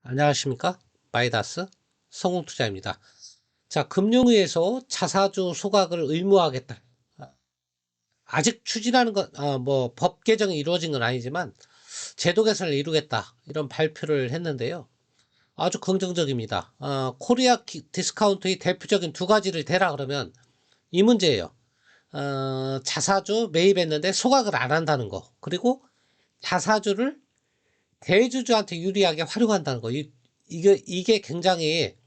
안녕하십니까? 마이다스 성공투자입니다. 자, 금융위에서 자사주 소각을 의무화하겠다. 아직 추진하는 건, 법 개정이 이루어진 건 아니지만, 제도 개선을 이루겠다. 이런 발표를 했는데요. 아주 긍정적입니다. 코리아 디스카운트의 대표적인 두 가지를 대라 그러면 이 문제예요. 자사주 매입했는데 소각을 안 한다는 거. 그리고 자사주를 대주주한테 유리하게 활용한다는 거. 이게 굉장히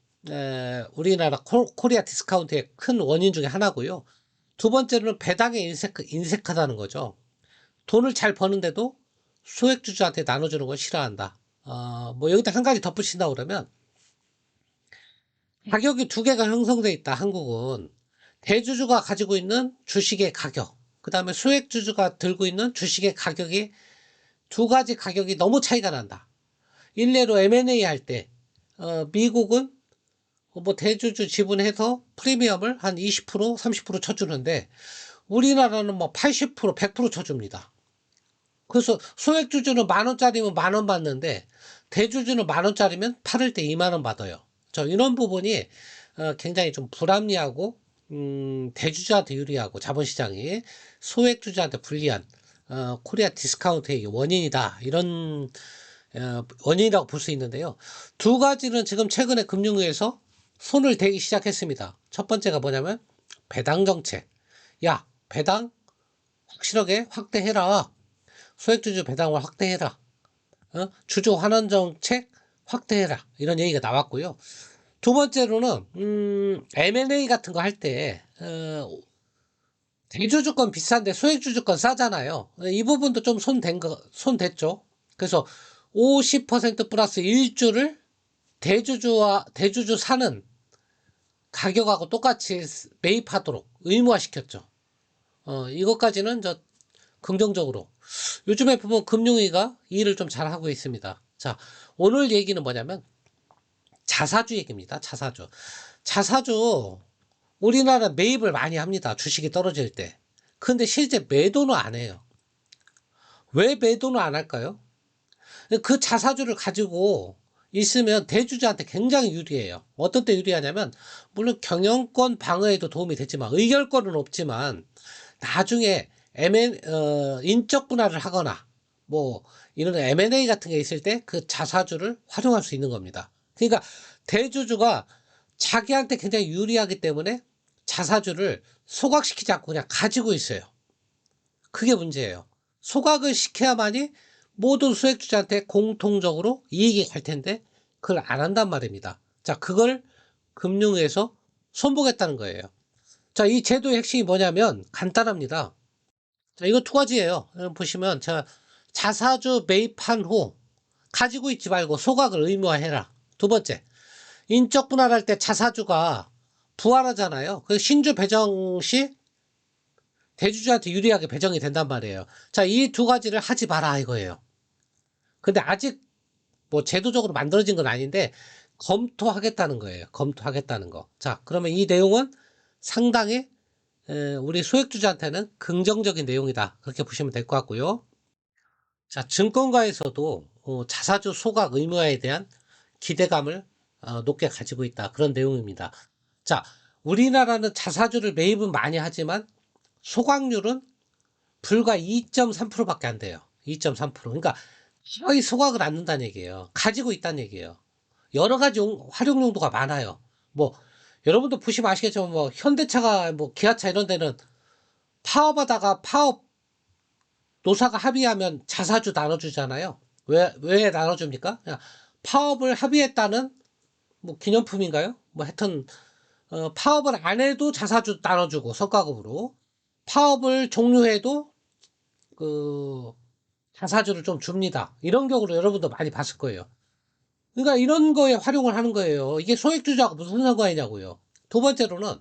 우리나라 코리아 디스카운트의 큰 원인 중에 하나고요. 두 번째로는 배당에 인색하다는 거죠. 돈을 잘 버는데도 소액주주한테 나눠주는 걸 싫어한다. 여기다 한 가지 덧붙인다 그러면 가격이 두 개가 형성돼 있다. 한국은 대주주가 가지고 있는 주식의 가격, 그 다음에 소액주주가 들고 있는 주식의 가격이 두 가지 가격이 너무 차이가 난다. 일례로 M&A 할 때 미국은 뭐 대주주 지분해서 프리미엄을 한 20%, 30% 쳐주는데 우리나라는 뭐 80%, 100% 쳐줍니다. 그래서 소액주주는 10,000원짜리면 10,000원 받는데 대주주는 10,000원짜리면 팔을 때 20,000원 받아요. 이런 부분이 굉장히 좀 불합리하고 대주주한테 유리하고 자본시장이 소액주주한테 불리한 코리아 디스카운트의 원인이다. 이런 원인이라고 볼 수 있는데요. 두 가지는 지금 최근에 금융위에서 손을 대기 시작했습니다. 첫 번째가 뭐냐면 배당 정책. 야, 배당 확실하게 확대해라. 소액주주 배당을 확대해라. 주주 환원 정책 확대해라. 이런 얘기가 나왔고요. 두 번째로는 M&A 같은 거 할 때 대주주권 비싼데 소액주주권 싸잖아요. 이 부분도 좀 손 댔죠. 그래서 50% 플러스 1주를 대주주 사는 가격하고 똑같이 매입하도록 의무화시켰죠. 이것까지는 긍정적으로. 요즘에 보면 금융위가 이 일을 좀 잘하고 있습니다. 자, 오늘 얘기는 뭐냐면 자사주 얘기입니다. 자사주, 우리나라 매입을 많이 합니다. 주식이 떨어질 때. 근데 실제 매도는 안 해요. 왜 매도는 안 할까요? 그 자사주를 가지고 있으면 대주주한테 굉장히 유리해요. 어떤 때 유리하냐면, 물론 경영권 방어에도 도움이 되지만, 의결권은 없지만, 나중에 인적 분할을 하거나, 이런 M&A 같은 게 있을 때 그 자사주를 활용할 수 있는 겁니다. 그러니까 대주주가 자기한테 굉장히 유리하기 때문에 자사주를 소각시키지 않고 그냥 가지고 있어요. 그게 문제예요. 소각을 시켜야만이 모든 수액주주한테 공통적으로 이익이 갈 텐데 그걸 안 한단 말입니다. 자, 그걸 금융위에서 손보겠다는 거예요. 자, 이 제도의 핵심이 뭐냐면 간단합니다. 자, 이거 두 가지예요. 보시면 자사주 매입한 후 가지고 있지 말고 소각을 의무화해라. 두 번째, 인적 분할할 때 자사주가 부활하잖아요. 그 신주 배정 시 대주주한테 유리하게 배정이 된단 말이에요. 자, 이 두 가지를 하지 마라 이거예요. 근데 아직 제도적으로 만들어진 건 아닌데 검토하겠다는 거예요. 검토하겠다는 거. 자, 그러면 이 내용은 상당히 우리 소액주주한테는 긍정적인 내용이다. 그렇게 보시면 될 것 같고요. 자, 증권가에서도 자사주 소각 의무화에 대한 기대감을 높게 가지고 있다. 그런 내용입니다. 자, 우리나라는 자사주를 매입은 많이 하지만 소각률은 불과 2.3%밖에 안 돼요. 2.3%. 그러니까 거의 소각을 안 넣는다는 얘기예요. 가지고 있다는 얘기예요. 여러 가지 활용 용도가 많아요. 여러분도 보시면 아시겠지만 현대차가 기아차 이런 데는 파업하다가 파업 노사가 합의하면 자사주 나눠주잖아요. 왜 나눠줍니까? 그냥 파업을 합의했다는 기념품인가요? 하여튼 파업을 안 해도 자사주 나눠주고 성과급으로 파업을 종료해도 그 자사주를 좀 줍니다. 이런 경우를 여러분도 많이 봤을 거예요. 그러니까 이런 거에 활용을 하는 거예요. 이게 소액주주하고 무슨 상관이냐고요. 두 번째로는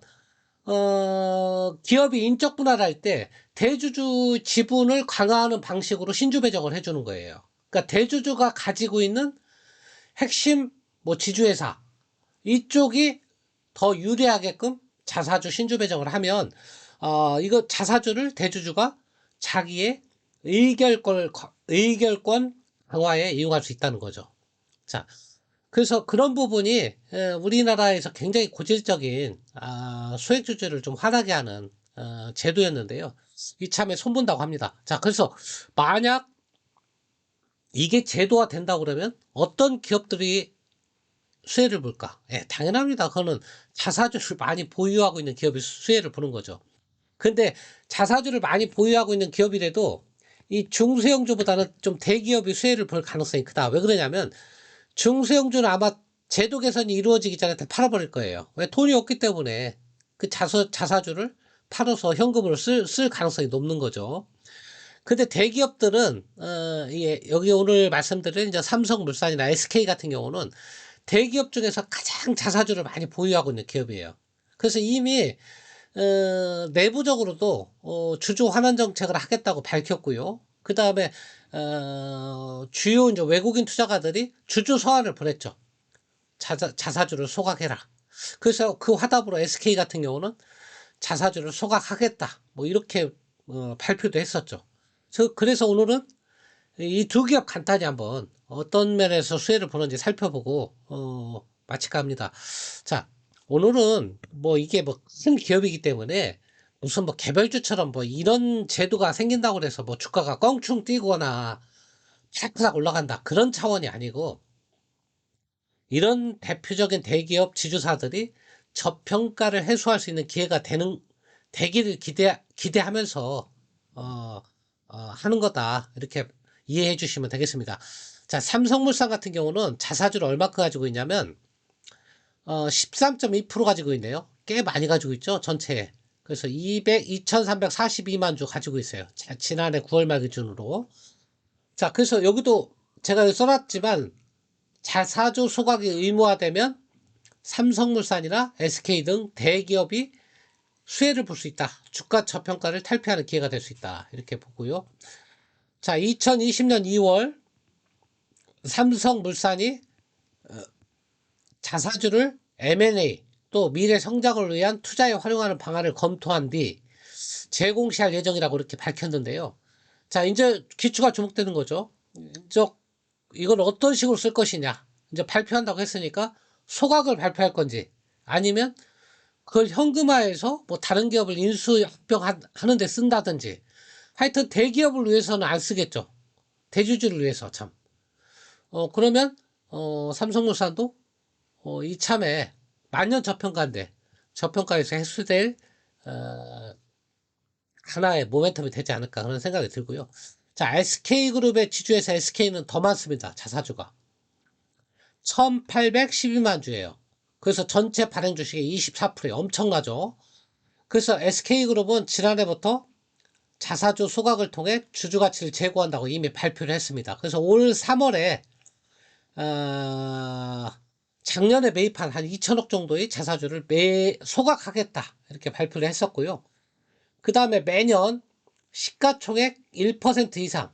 기업이 인적 분할할 때 대주주 지분을 강화하는 방식으로 신주 배정을 해주는 거예요. 그러니까 대주주가 가지고 있는 핵심 지주회사 이쪽이 더 유리하게끔 자사주 신주 배정을 하면 이거 자사주를 대주주가 자기의 의결권 강화에 이용할 수 있다는 거죠. 자, 그래서 그런 부분이 우리나라에서 굉장히 고질적인 소액주주를 좀 화나게 하는 제도였는데요. 이참에 손본다고 합니다. 자, 그래서 만약 이게 제도화 된다고 그러면 어떤 기업들이 수혜를 볼까? 예, 당연합니다. 그거는 자사주를 많이 보유하고 있는 기업이 수혜를 보는 거죠. 근데 자사주를 많이 보유하고 있는 기업이라도 이 중소형주보다는 좀 대기업이 수혜를 볼 가능성이 크다. 왜 그러냐면 중소형주는 아마 제도 개선이 이루어지기 전에 다 팔아버릴 거예요. 왜? 돈이 없기 때문에 그 자사주를 팔아서 현금으로 쓸 가능성이 높는 거죠. 근데 대기업들은 여기 오늘 말씀드린 이제 삼성물산이나 SK 같은 경우는 대기업 중에서 가장 자사주를 많이 보유하고 있는 기업이에요. 그래서 이미 내부적으로도 주주 환원 정책을 하겠다고 밝혔고요. 그 다음에 주요 이제 외국인 투자가들이 주주 서한을 보냈죠. 자사주를 소각해라. 그래서 그 화답으로 SK 같은 경우는 자사주를 소각하겠다. 뭐 이렇게 발표도 했었죠. 그래서 오늘은 이 두 기업 간단히 한번 어떤 면에서 수혜를 보는지 살펴보고 마칠까 합니다. 자, 오늘은 뭐 이게 뭐 큰 기업이기 때문에 무슨 뭐 개별주처럼 뭐 이런 제도가 생긴다고 해서 뭐 주가가 껑충 뛰거나 팍팍 올라간다 그런 차원이 아니고, 이런 대표적인 대기업 지주사들이 저평가를 해소할 수 있는 기회가 되기를 기대하면서 하는 거다, 이렇게 이해해 주시면 되겠습니다. 자, 삼성물산 같은 경우는 자사주를 얼마큼 가지고 있냐면 13.2% 가지고 있네요. 꽤 많이 가지고 있죠, 전체에. 그래서 2342만 주 가지고 있어요. 지난해 9월 말 기준으로. 자, 그래서 여기도 제가 여기 써놨지만 자사주 소각이 의무화되면 삼성물산이나 SK 등 대기업이 수혜를 볼 수 있다. 주가 저평가를 탈피하는 기회가 될 수 있다. 이렇게 보고요. 자, 2020년 2월 삼성물산이 자사주를 M&A 또 미래 성장을 위한 투자에 활용하는 방안을 검토한 뒤 재공시할 예정이라고 이렇게 밝혔는데요. 자, 이제 기초가 주목되는 거죠. 이걸 어떤 식으로 쓸 것이냐. 이제 발표한다고 했으니까 소각을 발표할 건지, 아니면 그걸 현금화해서 뭐 다른 기업을 인수합병하는 데 쓴다든지, 하여튼 대기업을 위해서는 안 쓰겠죠. 대주주를 위해서 참. 그러면 삼성물산도 이참에 만년 저평가인데 저평가에서 해소될 하나의 모멘텀이 되지 않을까 그런 생각이 들고요. 자, SK그룹의 지주에서 SK는 더 많습니다. 자사주가 1812만 주예요. 그래서 전체 발행 주식의 24%예요. 엄청나죠. 그래서 SK그룹은 지난해부터 자사주 소각을 통해 주주 가치를 제고한다고 이미 발표를 했습니다. 그래서 올 3월에 작년에 매입한 한 2천억 정도의 자사주를 소각하겠다 이렇게 발표를 했었고요. 그 다음에 매년 시가총액 1% 이상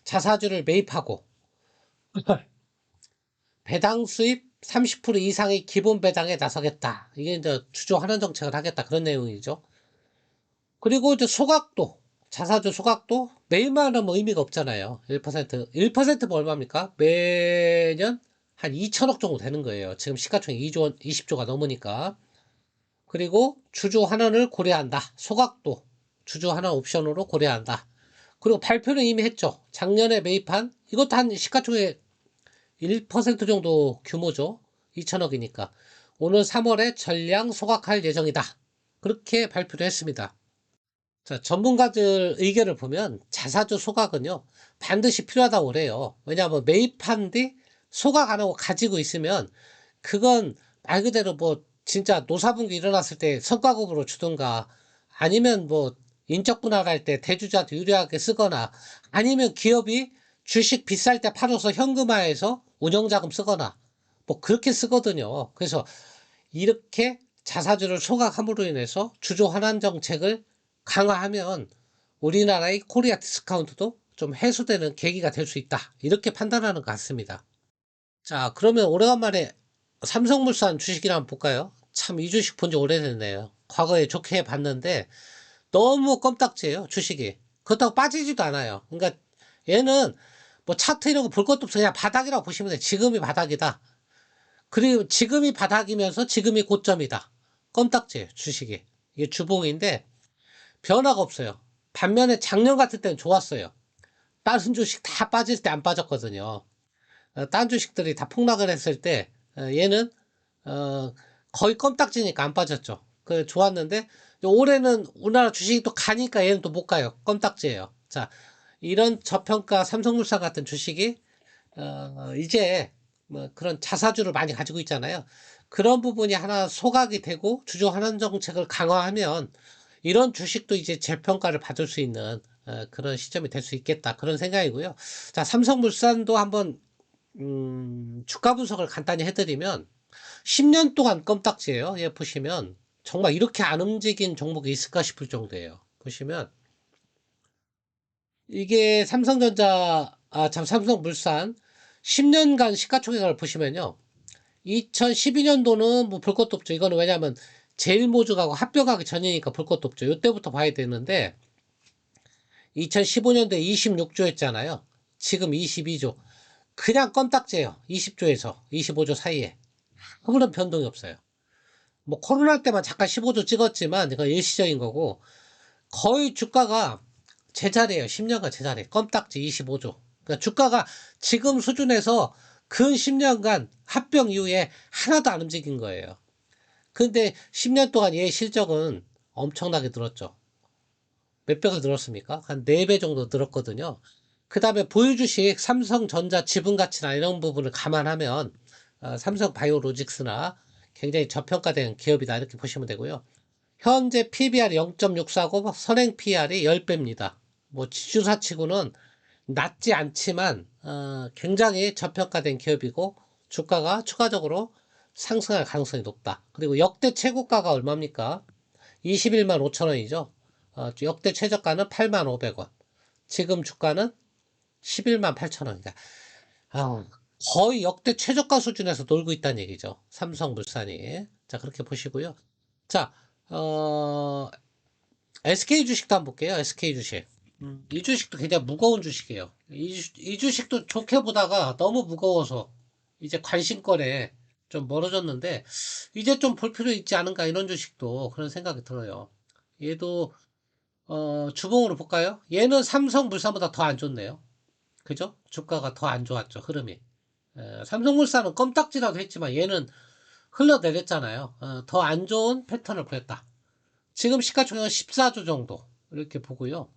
자사주를 매입하고 배당 수입 30% 이상의 기본 배당에 나서겠다. 이게 이제 주주 환원 정책을 하겠다 그런 내용이죠. 그리고 이제 자사주 소각도 매일만 하면 의미가 없잖아요. 1%면 얼마입니까? 매년 한 2천억 정도 되는 거예요. 지금 시가총액 20조가 넘으니까. 그리고 주주 환원을 고려한다. 소각도 주주 환원 옵션으로 고려한다. 그리고 발표는 이미 했죠. 작년에 매입한, 이것도 한 시가총액 1% 정도 규모죠. 2천억이니까. 오늘 3월에 전량 소각할 예정이다. 그렇게 발표를 했습니다. 자, 전문가들 의견을 보면 자사주 소각은요, 반드시 필요하다고 그래요. 왜냐하면 매입한 뒤 소각 안 하고 가지고 있으면 그건 말 그대로 뭐 진짜 노사분기 일어났을 때 성과급으로 주든가, 아니면 뭐 인적 분할할 때 대주주한테 유리하게 쓰거나, 아니면 기업이 주식 비쌀 때 팔아서 현금화해서 운영자금 쓰거나 뭐 그렇게 쓰거든요. 그래서 이렇게 자사주를 소각함으로 인해서 주주 환원 정책을 강화하면 우리나라의 코리아 디스카운트도 좀 해소되는 계기가 될 수 있다. 이렇게 판단하는 것 같습니다. 자, 그러면 오래간만에 삼성물산 주식이나 한번 볼까요? 참 이 주식 본 지 오래됐네요. 과거에 좋게 봤는데 너무 껌딱지예요, 주식이. 그렇다고 빠지지도 않아요. 그러니까 얘는 뭐 차트 이런 거 볼 것도 없어. 그냥 바닥이라고 보시면 돼요. 지금이 바닥이다. 그리고 지금이 바닥이면서 지금이 고점이다. 껌딱지예요, 주식이. 이게 주봉인데 변화가 없어요. 반면에 작년 같은 때는 좋았어요. 다른 주식 다 빠질 때 안 빠졌거든요. 다른 주식들이 다 폭락을 했을 때 얘는 거의 껌딱지니까 안 빠졌죠. 그 좋았는데 올해는 우리나라 주식이 또 가니까 얘는 또 못 가요. 껌딱지예요. 자, 이런 저평가 삼성물산 같은 주식이 이제 뭐 그런 자사주를 많이 가지고 있잖아요. 그런 부분이 하나 소각이 되고 주주 환원 정책을 강화하면 이런 주식도 이제 재평가를 받을 수 있는 그런 시점이 될 수 있겠다. 그런 생각이고요. 자, 삼성물산도 한번 주가 분석을 간단히 해드리면 10년 동안 껌딱지예요. 예, 보시면 정말 이렇게 안 움직인 종목이 있을까 싶을 정도예요. 보시면 이게 삼성물산 10년간 시가총액을 보시면요. 2012년도는 뭐 볼 것도 없죠. 이거는 왜냐면 제일모직하고 합병하기 전이니까 볼 것도 없죠. 이때부터 봐야 되는데 2015년도에 26조였잖아요. 지금 22조. 그냥 껌딱지예요. 20조에서 25조 사이에. 아무런 변동이 없어요. 뭐 코로나 때만 잠깐 15조 찍었지만 이거 일시적인 거고 거의 주가가 제자리예요. 10년간 제자리. 껌딱지 25조. 그러니까 주가가 지금 수준에서 근 10년간 합병 이후에 하나도 안 움직인 거예요. 근데 10년 동안 얘 실적은 엄청나게 늘었죠. 몇 배가 늘었습니까? 한 4배 정도 늘었거든요. 그 다음에 보유주식 삼성전자 지분가치나 이런 부분을 감안하면 삼성바이오로직스나 굉장히 저평가된 기업이다 이렇게 보시면 되고요. 현재 PBR이 0.649, 선행 PR이 10배입니다. 뭐 지주사치고는 낮지 않지만 굉장히 저평가된 기업이고 주가가 추가적으로 상승할 가능성이 높다. 그리고 역대 최고가가 얼마입니까? 21만 5천 원이죠. 역대 최저가는 8만 500원. 지금 주가는 11만 8천 원이다. 거의 역대 최저가 수준에서 놀고 있다는 얘기죠. 삼성물산이. 자, 그렇게 보시고요. 자, SK 주식도 한번 볼게요. SK 주식. 이 주식도 굉장히 무거운 주식이에요. 이 주식도 좋게 보다가 너무 무거워서 이제 관심권에 좀 멀어졌는데 이제 좀 볼 필요 있지 않은가 이런 주식도 그런 생각이 들어요. 얘도 주봉으로 볼까요? 얘는 삼성물산보다 더 안 좋네요. 그죠? 주가가 더 안 좋았죠. 흐름이. 삼성물산은 껌딱지라도 했지만 얘는 흘러내렸잖아요. 더 안 좋은 패턴을 보였다. 지금 시가총액은 14조 정도 이렇게 보고요.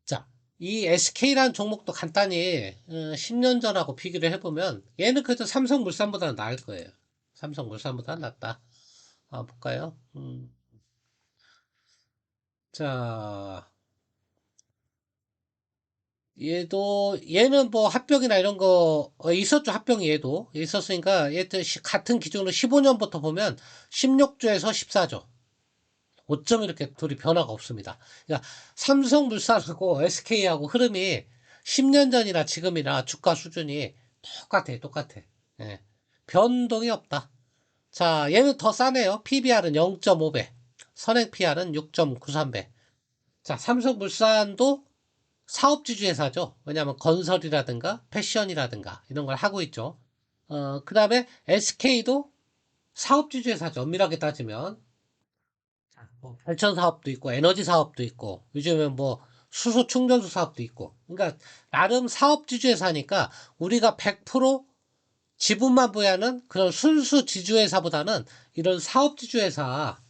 자, 이 SK라는 종목도 간단히 10년 전하고 비교를 해보면 얘는 그래도 삼성물산보다는 나을 거예요. 삼성물산보다는 낫다. 볼까요? 자, 얘는 뭐 합병이나 이런 거 있었죠. 합병이 얘도 있었으니까 얘 같은 기준으로 15년부터 보면 16조에서 14조. 5점 이렇게 둘이 변화가 없습니다. 그러니까 삼성물산하고 SK하고 흐름이 10년 전이나 지금이나 주가 수준이 똑같아. 예. 변동이 없다. 자, 얘는 더 싸네요. PBR은 0.5배, 선행 PR은 6.93배. 자, 삼성물산도 사업지주 회사죠. 왜냐하면 건설이라든가 패션이라든가 이런 걸 하고 있죠. 그 다음에 SK도 사업지주 회사죠. 엄밀하게 따지면. 뭐 발전 사업도 있고 에너지 사업도 있고 요즘엔 뭐 수소 충전소 사업도 있고 그러니까 나름 사업 지주 회사니까 우리가 100% 지분만 부여하는 그런 순수 지주 회사보다는 이런 사업 지주 회사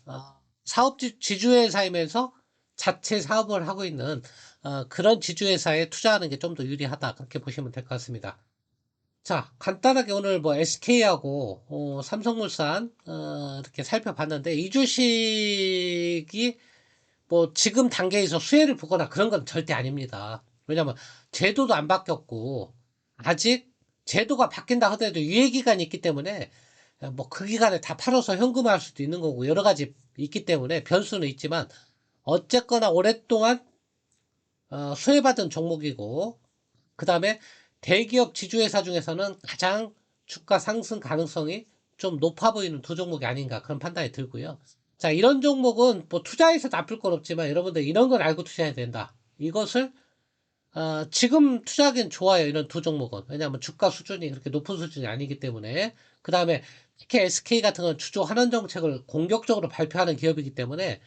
사업 지주 회사이면서 자체 사업을 하고 있는 그런 지주 회사에 투자하는 게 좀 더 유리하다 그렇게 보시면 될 것 같습니다. 자, 간단하게 오늘 뭐 SK하고 삼성물산 이렇게 살펴봤는데 이 주식이 뭐 지금 단계에서 수혜를 보거나 그런 건 절대 아닙니다. 왜냐면 제도도 안 바뀌었고 아직 제도가 바뀐다 하더라도 유예 기간이 있기 때문에 뭐 그 기간에 다 팔아서 현금화할 수도 있는 거고 여러 가지 있기 때문에 변수는 있지만 어쨌거나 오랫동안 수혜받은 종목이고 그 다음에 대기업 지주회사 중에서는 가장 주가 상승 가능성이 좀 높아 보이는 두 종목이 아닌가 그런 판단이 들고요. 자, 이런 종목은 뭐 투자해서 나쁠 건 없지만 여러분들 이런 걸 알고 투자해야 된다. 이것을 지금 투자하기엔 좋아요. 이런 두 종목은. 왜냐하면 주가 수준이 그렇게 높은 수준이 아니기 때문에. 그 다음에 특히 SK 같은 건 주주 환원 정책을 공격적으로 발표하는 기업이기 때문에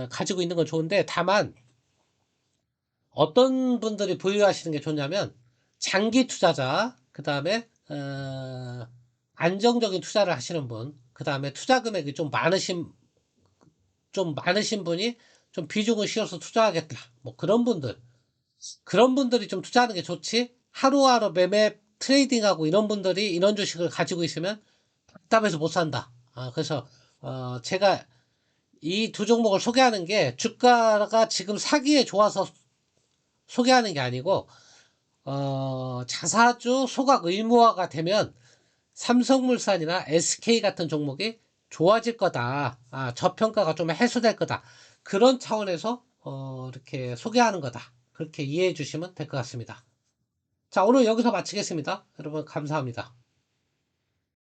가지고 있는 건 좋은데, 다만 어떤 분들이 보유하시는 게 좋냐면 장기 투자자, 그 다음에 안정적인 투자를 하시는 분, 그 다음에 투자 금액이 좀 많으신 분이 좀 비중을 실어서 투자하겠다. 뭐 그런 분들이 좀 투자하는 게 좋지. 하루하루 매매 트레이딩하고 이런 분들이 이런 주식을 가지고 있으면 답답해서 못 산다. 그래서 제가 이 두 종목을 소개하는 게 주가가 지금 사기에 좋아서 소개하는 게 아니고, 자사주 소각 의무화가 되면 삼성물산이나 SK 같은 종목이 좋아질 거다. 저평가가 좀 해소될 거다. 그런 차원에서 이렇게 소개하는 거다. 그렇게 이해해 주시면 될 것 같습니다. 자, 오늘 여기서 마치겠습니다. 여러분 감사합니다.